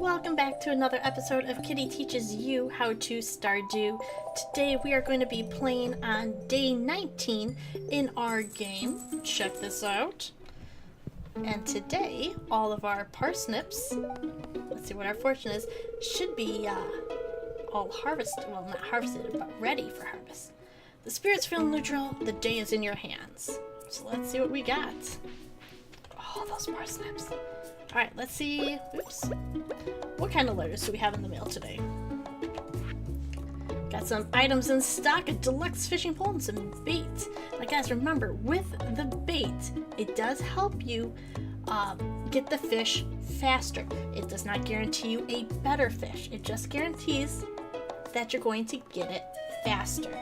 Welcome back to another episode of Kitty Teaches You How to Stardew. Today we are going to be playing on day 19 in our game. Check this out. And today, all of our parsnips, let's see what our fortune is, should be all harvested. Well, not harvested, but ready for harvest. The spirits feel neutral, the day is in your hands. So let's see what we got. Oh, those parsnips. Alright, let's see. Oops. What kind of letters do we have in the mail today? Got some items in stock, a deluxe fishing pole, and some bait. Now guys, remember, with the bait, it does help you get the fish faster. It does not guarantee you a better fish. It just guarantees that you're going to get it faster.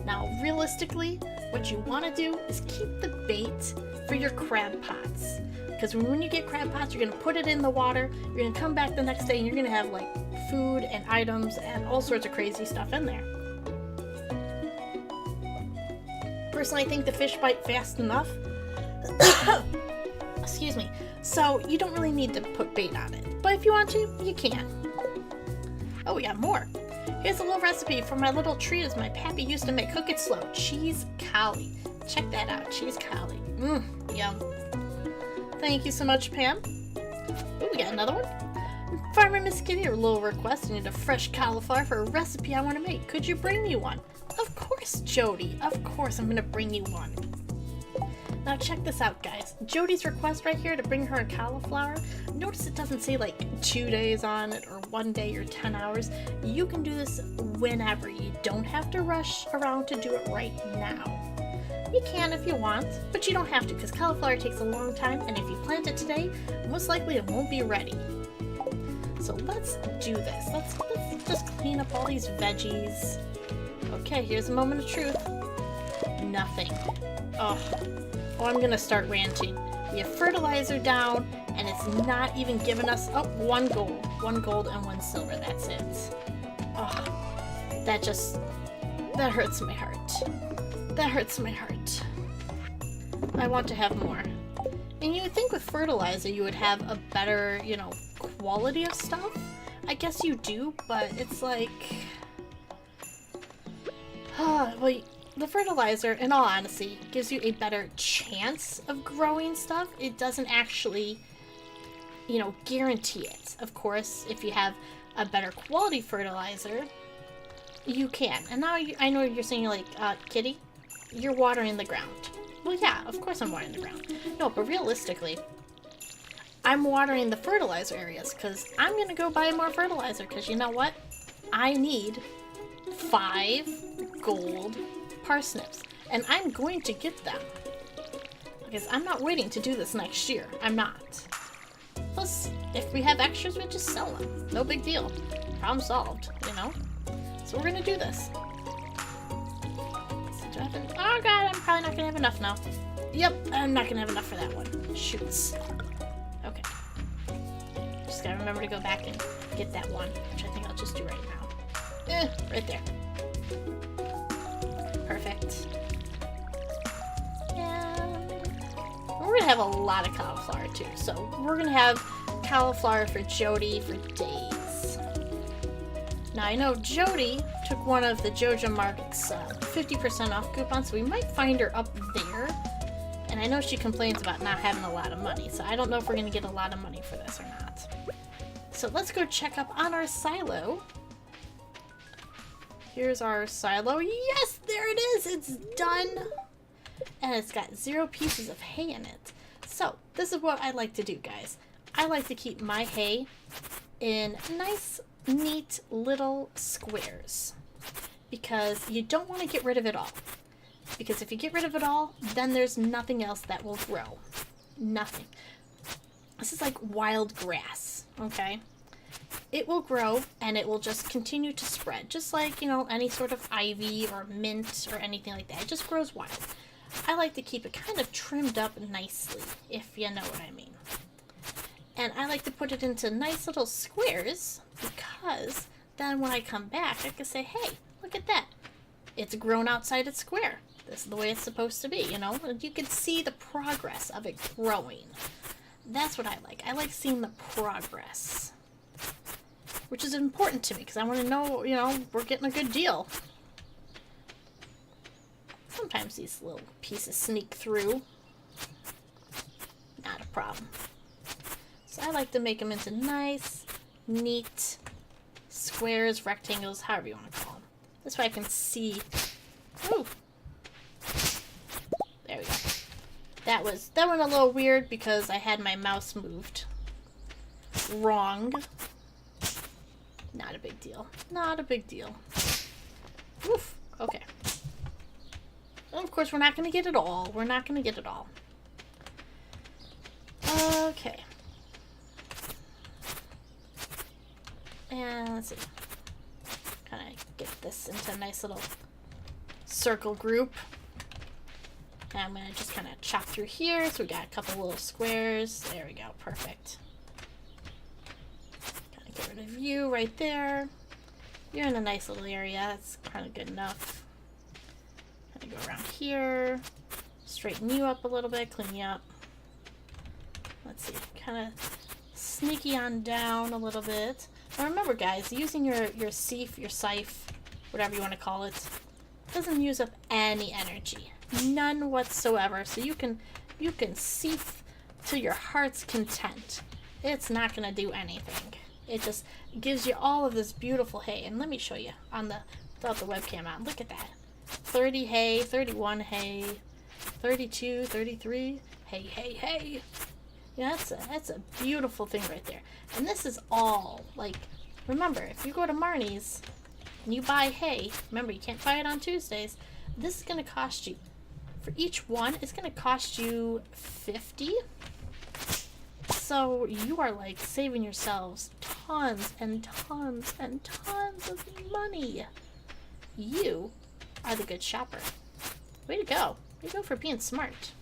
Now, realistically, what you want to do is keep the bait for your crab pots. Because when you get crab pots, you're going to put it in the water, you're going to come back the next day, and you're going to have like food and items and all sorts of crazy stuff in there. Personally, I think the fish bite fast enough. Excuse me. So you don't really need to put bait on it. But if you want to, you can. Oh, we got more. Here's a little recipe for my little treat my pappy used to make. Cook it slow. Cheese collie. Check that out. Cheese collie. Yum. Thank you so much, Pam. Ooh, we got another one. Farmer Miss Kitty, a little request. I need a fresh cauliflower for a recipe I want to make. Could you bring me one? Of course, Jody. Of course, I'm going to bring you one. Now check this out, guys. Jody's request right here to bring her a cauliflower. Notice it doesn't say like 2 days on it or 1 day or 10 hours. You can do this whenever. You don't have to rush around to do it right now. You can if you want, but you don't have to because cauliflower takes a long time, and if you plant it today, most likely it won't be ready. So let's do this. Let's just clean up all these veggies. Okay, here's a moment of truth. Nothing. Oh, I'm gonna start ranting. We have fertilizer down, and it's not even giving us, one gold. 1 gold and 1 silver, that's it. Oh, that hurts my heart. That hurts my heart. I want to have more. And you would think with fertilizer you would have a better, quality of stuff. I guess you do, but it's like... well, the fertilizer, in all honesty, gives you a better chance of growing stuff. It doesn't actually, guarantee it. Of course, if you have a better quality fertilizer, you can. And now I know you're saying, like, Kitty, you're watering the ground. Well, yeah, of course I'm watering the ground. No, but realistically, I'm watering the fertilizer areas because I'm going to go buy more fertilizer because you know what? I need 5 gold parsnips, and I'm going to get them because I'm not waiting to do this next year. I'm not. Plus, if we have extras, we just sell them. No big deal. Problem solved, So we're going to do this. Oh god, I'm probably not going to have enough now. Yep, I'm not going to have enough for that one. Shoots. Okay. Just gotta remember to go back and get that one, which I think I'll just do right now. Right there. Perfect. And we're going to have a lot of cauliflower too. So we're going to have cauliflower for Jody for days. Now I know Jody took one of the JoJa Mart's 50% off coupons, so we might find her up there. And I know she complains about not having a lot of money, so I don't know if we're going to get a lot of money for this or not. So let's go check up on our silo. Here's our silo. Yes, there it is! It's done! And it's got 0 pieces of hay in it. So, this is what I like to do, guys. I like to keep my hay in nice, neat little squares. Because you don't want to get rid of it all. Because if you get rid of it all, then there's nothing else that will grow. Nothing. This is like wild grass, okay? It will grow and it will just continue to spread. Just like, any sort of ivy or mint or anything like that. It just grows wild. I like to keep it kind of trimmed up nicely, if you know what I mean. And I like to put it into nice little squares because then when I come back, I can say, hey, look at that. It's grown outside its square. This is the way it's supposed to be, And you can see the progress of it growing. That's what I like. I like seeing the progress. which is important to me because I want to know, you know, we're getting a good deal. Sometimes these little pieces sneak through. Not a problem. So I like to make them into nice, neat squares, rectangles, however you want to call them. This way I can see. Ooh. There we go. That went a little weird because I had my mouse moved wrong. Not a big deal. Not a big deal. Oof. Okay. And of course, we're not going to get it all. We're not going to get it all. Okay. And let's see. Kind of get this into a nice little circle group. And I'm going to just kind of chop through here. So we got a couple little squares. There we go. Perfect. Kind of get rid of you right there. You're in a nice little area. That's kind of good enough. Kind of go around here. Straighten you up a little bit. Clean you up. Let's see. Kind of sneaky on down a little bit. Now remember, guys, using your sieve, your scythe, whatever you want to call it, doesn't use up any energy. None whatsoever. So you can sieve to your heart's content. It's not going to do anything. It just gives you all of this beautiful hay. And let me show you without the webcam on. Look at that. 30 hay, 31 hay, 32, 33. Hay, hay, hay. Yeah, that's a beautiful thing right there. And this is all, like, remember, if you go to Marnie's and you buy hay, remember, you can't buy it on Tuesdays, this is going to cost you, for each one, it's going to cost you 50. So you are, like, saving yourselves tons and tons and tons of money. You are the good shopper. Way to go. Way to go for being smart.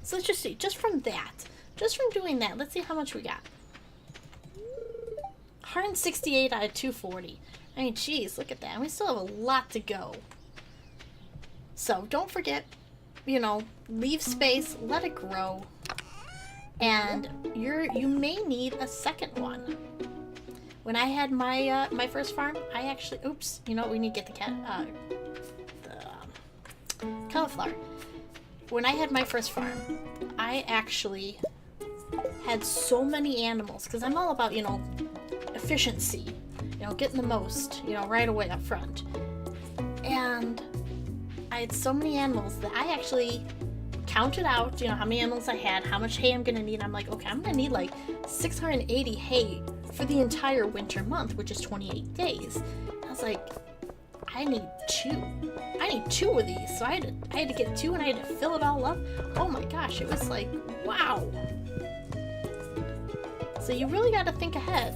So let's just see, just from doing that, let's see how much we got. 168 out of 240. I mean, geez, look at that. And we still have a lot to go. So don't forget, you know, leave space, let it grow. And you may need a second one. When I had my my first farm, I actually, oops, you know, we need to get the cauliflower. When I had my first farm, I actually had so many animals because I'm all about, you know, efficiency, you know, getting the most, you know, right away up front. And I had so many animals that I actually counted out, you know, how many animals I had, how much hay I'm going to need. I'm like, okay, I'm going to need like 680 hay for the entire winter month, which is 28 days. I was like, I need two of these. So I had to get two and I had to fill it all up. Oh my gosh, it was like, wow. So you really got to think ahead.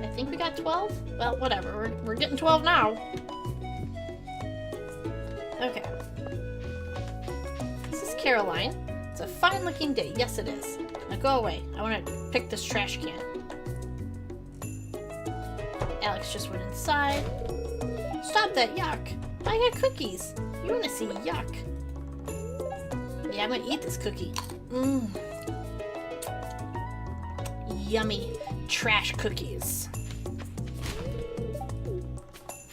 I think we got 12. Well, whatever. We're getting 12 now. Okay. This is Caroline. It's a fine looking day. Yes, it is. Now go away. I want to pick this trash can. Alex just went inside. Stop that, yuck. I got cookies. You want to see yuck. Yeah, I'm going to eat this cookie. Mmm. Yummy trash cookies.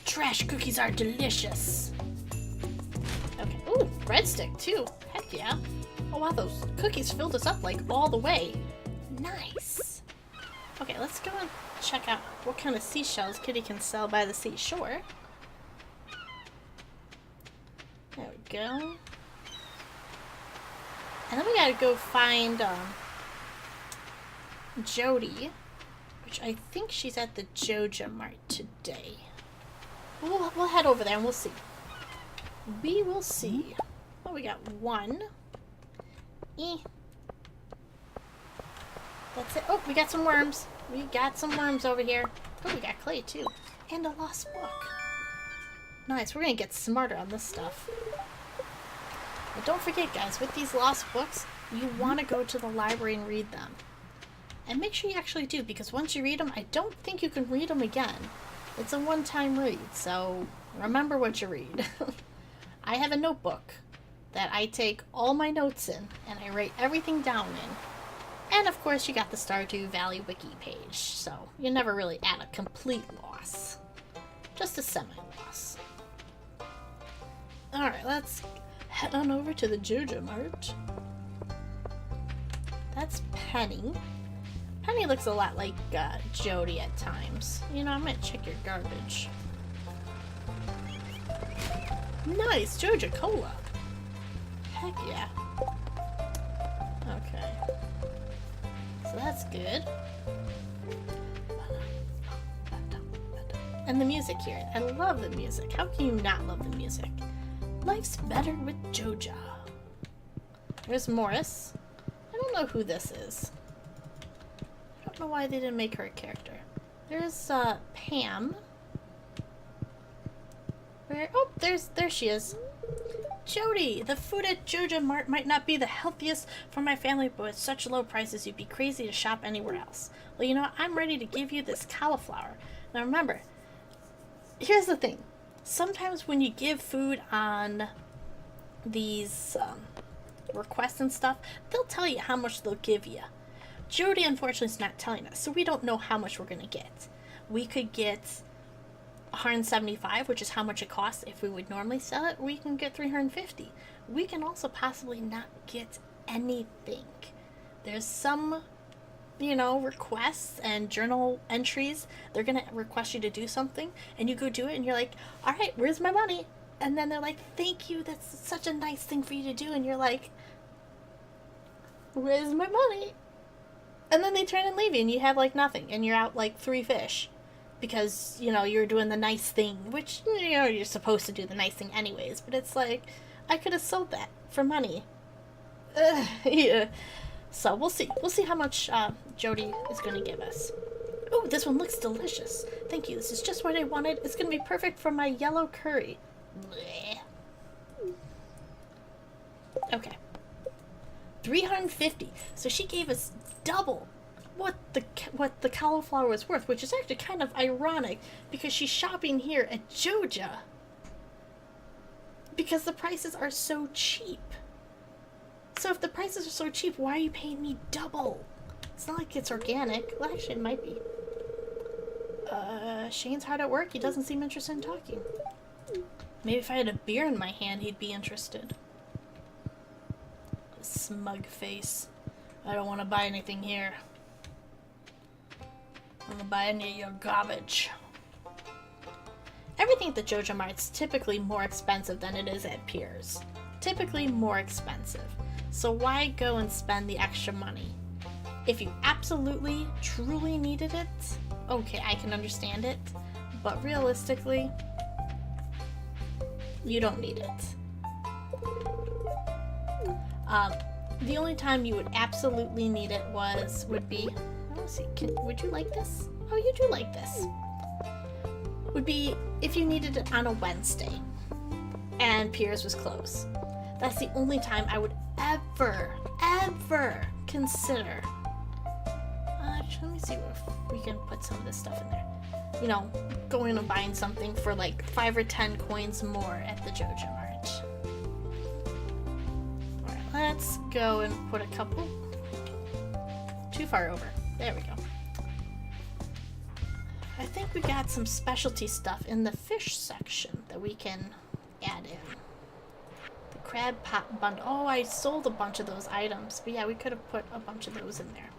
Trash cookies are delicious. Okay. Ooh, breadstick too. Heck yeah. Oh wow, those cookies filled us up like all the way. Nice. Okay, let's go and check out what kind of seashells Kitty can sell by the seashore. There we go. And then we gotta go find Jody, which I think she's at the JoJa Mart today. We'll head over there and we'll see. We will see. Oh, we got one. That's it. Oh, we got some worms. We got some worms over here. Oh, we got clay too. And a lost book. Nice. We're going to get smarter on this stuff. And don't forget, guys, with these lost books, you want to go to the library and read them. And make sure you actually do, because once you read them, I don't think you can read them again. It's a one-time read, so remember what you read. I have a notebook that I take all my notes in, and I write everything down in. And of of course, you got the Stardew Valley wiki page, so you're never really at a complete loss. Just a semi-loss. Alright, let's head on over to the JoJa Mart. That's Penny. Penny looks a lot like Jody at times. You know, I'm gonna check your garbage. Nice! JoJa Cola! Heck yeah. Okay. So that's good. And the music here. I love the music. How can you not love the music? Life's better with JoJa. There's Morris. I don't know who this is. I don't know why they didn't make her a character. There's Pam. Where? Oh, there she is. Jody, the food at JoJa Mart might not be the healthiest for my family, but with such low prices, you'd be crazy to shop anywhere else. Well, you know what? I'm ready to give you this cauliflower. Now remember, here's the thing. Sometimes when you give food on these requests and stuff, they'll tell you how much they'll give you. Jody, unfortunately, is not telling us, so we don't know how much we're going to get. We could get 175, which is how much it costs if we would normally sell it, or we can get 350. We can also possibly not get anything. There's some, you know, requests and journal entries. They're gonna request you to do something, and you go do it, and you're like, all right, where's my money? And then they're like, thank you, that's such a nice thing for you to do, and you're like, where's my money? And then they turn and leave you, and you have like nothing, and you're out like 3 fish. Because, you know, you're doing the nice thing, which, you know, you're supposed to do the nice thing anyways, but it's like, I could have sold that for money. Yeah. So, we'll see. We'll see how much Jody is going to give us. Oh, this one looks delicious. Thank you. This is just what I wanted. It's going to be perfect for my yellow curry. Blech. Okay. 350. So she gave us double what the cauliflower was worth, which is actually kind of ironic because she's shopping here at JoJa because the prices are so cheap. So if the prices are so cheap, why are you paying me double? It's not like it's organic. Well, actually, it might be. Shane's hard at work. He doesn't seem interested in talking. Maybe if I had a beer in my hand, he'd be interested. Smug face. I don't want to buy anything here. I'm gonna buy any of your garbage. Everything at the JoJa Mart's typically more expensive than it is at Piers. Typically more expensive. So why go and spend the extra money? If you absolutely, truly needed it, okay, I can understand it. But realistically, you don't need it. The only time you would absolutely need it would be, let's see, would you like this? Oh, you do like this. Would be if you needed it on a Wednesday and Piers was closed. That's the only time I would ever consider. Let me see if we can put some of this stuff in there. You know, going and buying something for like 5 or 10 coins more at the JoJa Mart. Alright, let's go and put a couple. Too far over. There we go. I think we got some specialty stuff in the fish section that we can add in. The crab pot bundle. Oh, I sold a bunch of those items. But yeah, we could have put a bunch of those in there.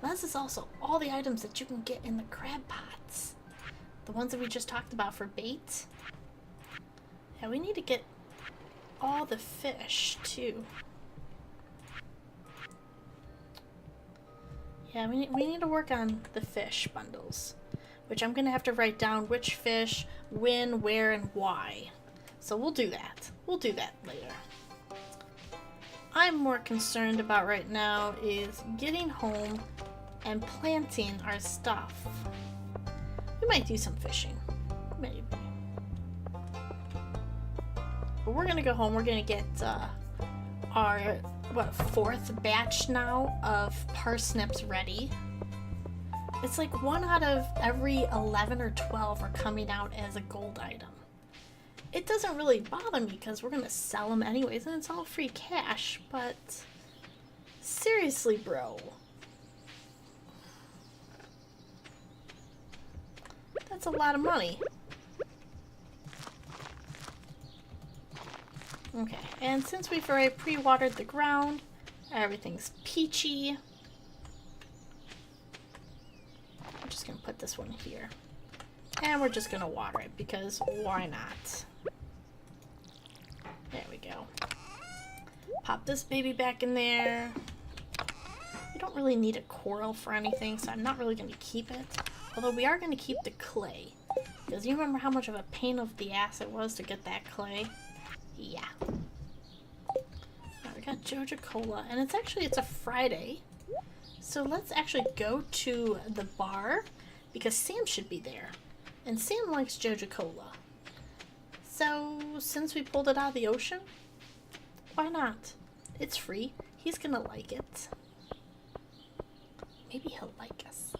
And this is also all the items that you can get in the crab pots. The ones that we just talked about for bait. Yeah, we need to get all the fish too. Yeah, we need to work on the fish bundles, which I'm going to have to write down which fish, when, where, and why. So we'll do that. We'll do that later. I'm more concerned about right now is getting home and planting our stuff. We might do some fishing. Maybe. But we're going to go home. We're going to get our, 4th batch now of parsnips ready. It's like 1 out of every 11 or 12 are coming out as a gold item. It doesn't really bother me because we're going to sell them anyways and it's all free cash, but seriously, bro. That's a lot of money. Okay, and since we've already pre-watered the ground, everything's peachy. I'm just gonna put this one here. And we're just gonna water it because why not? There we go. Pop this baby back in there. We don't really need a coral for anything, so I'm not really gonna keep it. Although we are gonna keep the clay. Because you remember how much of a pain of the ass it was to get that clay? Yeah. Alright, we got JoJa Cola, and it's a Friday. So let's actually go to the bar because Sam should be there. And Sam likes JoJa Cola. So, since we pulled it out of the ocean, why not? It's free. He's gonna like it. Maybe he'll like us.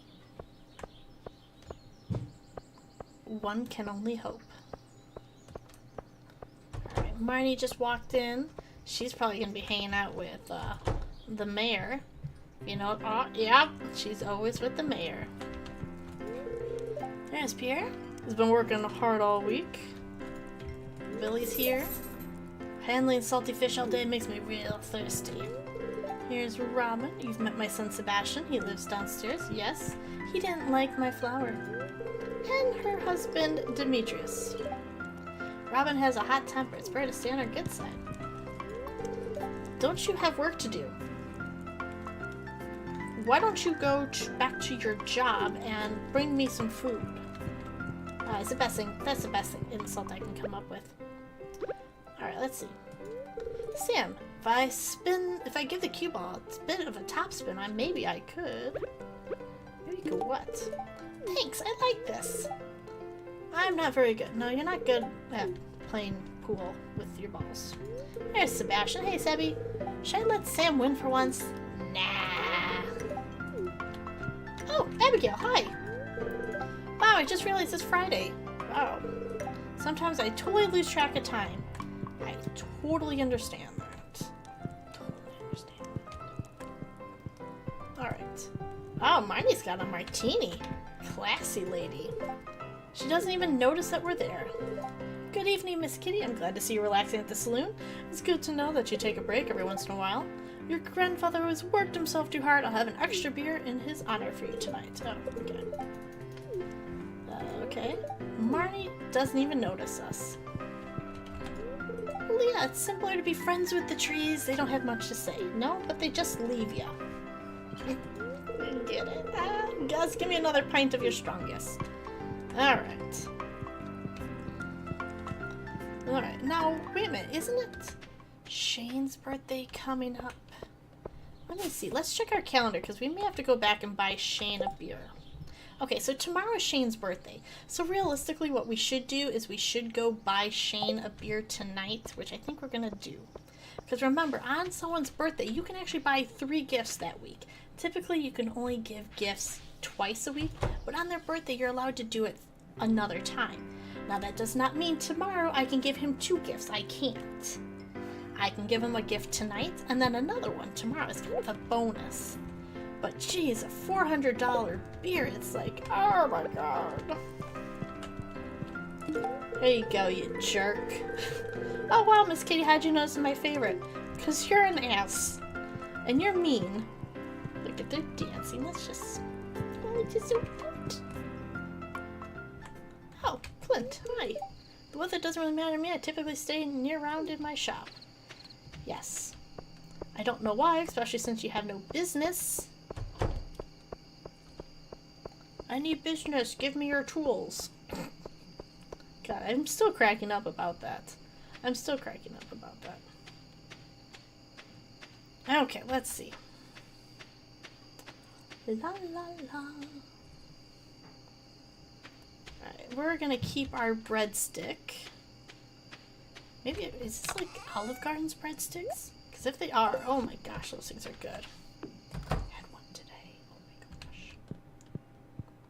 One can only hope. Alright, Marnie just walked in. She's probably gonna be hanging out with the mayor. You know, oh, yeah, she's always with the mayor. There's Pierre. He's been working hard all week. Billy's here. Handling salty fish all day makes me real thirsty. Here's Robin. You've met my son Sebastian. He lives downstairs. Yes. He didn't like my flower. And her husband Demetrius. Robin has a hot temper. It's better to stay on her good side. Don't you have work to do? Why don't you go back to your job and bring me some food? It's the best thing. That's the best insult I can come up with. Alright, let's see. Sam, if I give the cue ball a bit of a top spin, maybe I could. Maybe you could what? Thanks, I like this. I'm not very good. No, you're not good at playing pool with your balls. There's Sebastian. Hey, Sebby. Should I let Sam win for once? Nah. Oh, Abigail, hi. Wow, I just realized it's Friday. Wow. Sometimes I totally lose track of time. I totally understand that. Totally understand that. Alright. Oh, Marnie's got a martini. Classy lady. She doesn't even notice that we're there. Good evening, Miss Kitty. I'm glad to see you relaxing at the saloon. It's good to know that you take a break every once in a while. Your grandfather has worked himself too hard. I'll have an extra beer in his honor for you tonight. Oh, okay. Okay. Marnie doesn't even notice us. Well, yeah, it's simpler to be friends with the trees. They don't have much to say. No, but they just leave ya. Get it? Gus, give me another pint of your strongest. Alright. Alright, now, wait a minute. Isn't it Shane's birthday coming up? Let me see. Let's check our calendar, because we may have to go back and buy Shane a beer. Okay, so tomorrow is Shane's birthday. So realistically, what we should do is we should go buy Shane a beer tonight, which I think we're going to do. Because remember, on someone's birthday, you can actually buy 3 gifts that week. Typically, you can only give gifts twice a week, but on their birthday, you're allowed to do it another time. Now, that does not mean tomorrow I can give him 2 gifts. I can't. I can give him a gift tonight, and then another one tomorrow. It's kind of a bonus. But geez, a $400 beer, it's like, oh my god. There you go, you jerk. Oh wow, Miss Kitty, how'd you notice my favorite? Because you're an ass. And you're mean. Look at their dancing, that's just, oh, it's just so cute. Oh, Clint, hi. The weather doesn't really matter to me. I typically stay year-round in my shop. Yes. I don't know why, especially since you have no business. I need business. Give me your tools. God, I'm still cracking up about that. I'm still cracking up about that. Okay, let's see. La la la. Alright, we're gonna keep our breadstick. Maybe, is this like Olive Garden's breadsticks? Because if they are, oh my gosh, those things are good. I had one today. Oh my gosh.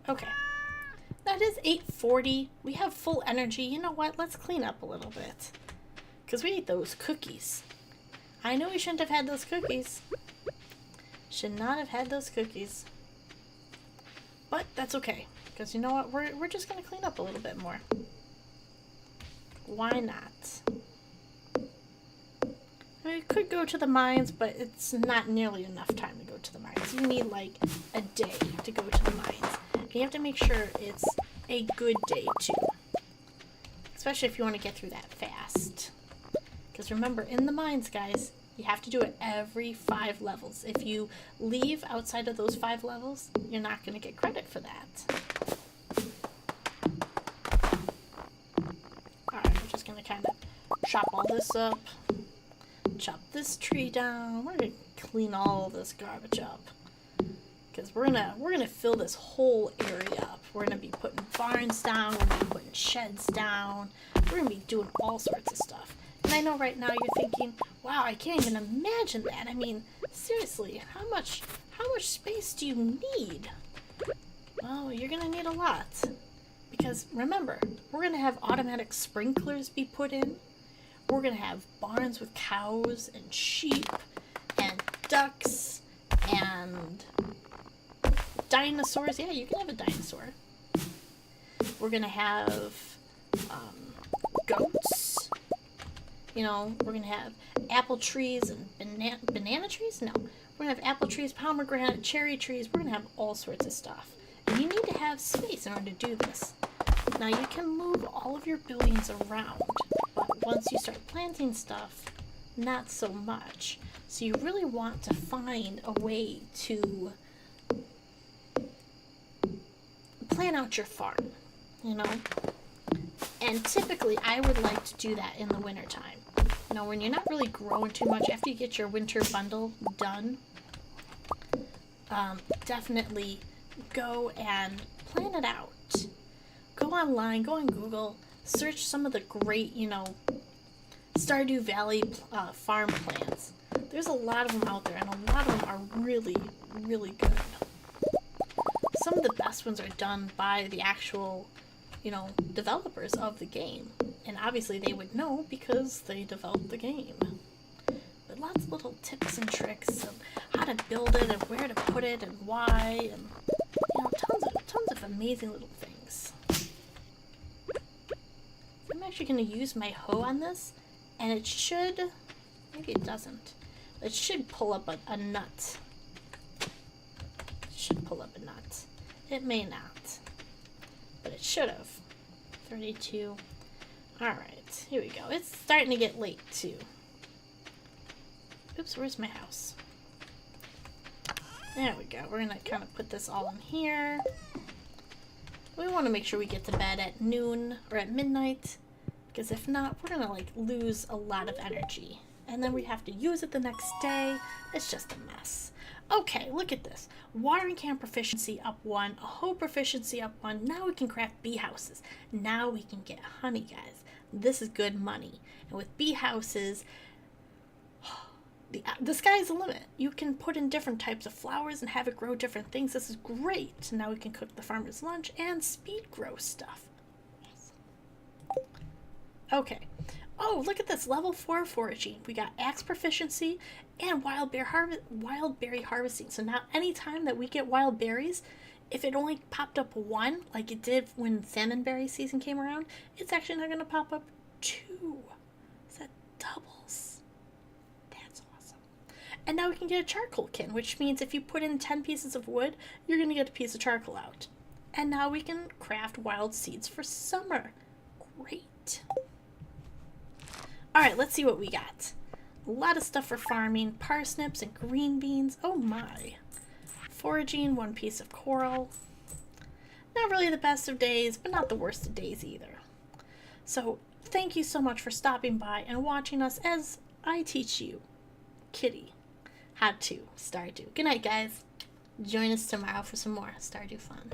Okay. That is 8:40. We have full energy. You know what? Let's clean up a little bit. Because we ate those cookies. I know we shouldn't have had those cookies. Should not have had those cookies. But that's okay. Because you know what? We're just going to clean up a little bit more. Why not? I mean, we could go to the mines, but it's not nearly enough time to go to the mines. You need like a day to go to the mines. And you have to make sure it's a good day too. Especially if you want to get through that fast. Because remember, in the mines, guys, you have to do it every 5 levels. If you leave outside of those 5 levels, you're not going to get credit for that. Alright, we're just going to kind of chop all this up. Chop this tree down. We're going to clean all this garbage up. Because we're gonna fill this whole area up. We're going to be putting barns down. We're going to be putting sheds down. We're going to be doing all sorts of stuff. And I know right now you're thinking, wow, I can't even imagine that. I mean, seriously, how much space do you need? Well, you're going to need a lot. Because remember, we're going to have automatic sprinklers be put in. We're going to have barns with cows and sheep and ducks and dinosaurs. Yeah, you can have a dinosaur. We're going to have goats. You know, we're going to have apple trees and banana trees? No. We're going to have apple trees, pomegranate, cherry trees. We're going to have all sorts of stuff. And you need to have space in order to do this. Now, you can move all of your buildings around, but once you start planting stuff, not so much. So you really want to find a way to plan out your farm, you know? And typically, I would like to do that in the wintertime. You know, when you're not really growing too much, after you get your winter bundle done, definitely go and plan it out. Go online, go on Google, search some of the great, you know, Stardew Valley farm plans. There's a lot of them out there, and a lot of them are really, really good. Some of the best ones are done by the actual, you know, developers of the game. And obviously they would know because they developed the game. But lots of little tips and tricks of how to build it and where to put it and why, and, you know, tons of amazing little things. I'm actually going to use my hoe on this, and it should, maybe it doesn't, it should pull up a nut. It should pull up a nut. It may not, but it should have. 32. Alright, here we go. It's starting to get late, too. Oops, where's my house? There we go. We're going to kind of put this all in here. We want to make sure we get to bed at noon or at midnight, because if not, we're going to like lose a lot of energy. And then we have to use it the next day. It's just a mess. Okay, look at this. Watering can proficiency up 1, a hoe proficiency up 1. Now we can craft bee houses. Now we can get honey, guys. This is good money. And with bee houses, the sky's the limit. You can put in different types of flowers and have it grow different things. This is great. Now we can cook the farmer's lunch and speed grow stuff. Yes. Okay. Oh, look at this. Level 4 foraging. We got axe proficiency and wild berry harvesting. So now anytime that we get wild berries, if it only popped up 1, like it did when salmon berry season came around, it's actually not going to pop up 2. So that doubles. That's awesome. And now we can get a charcoal kin, which means if you put in 10 pieces of wood, you're going to get a piece of charcoal out. And now we can craft wild seeds for summer. Great. Alright, let's see what we got. A lot of stuff for farming. Parsnips and green beans. Oh my. Foraging, 1 piece of coral. Not really the best of days, but not the worst of days either. So, thank you so much for stopping by and watching us as I teach you, Kitty, how to Stardew. Good night, guys. Join us tomorrow for some more Stardew fun.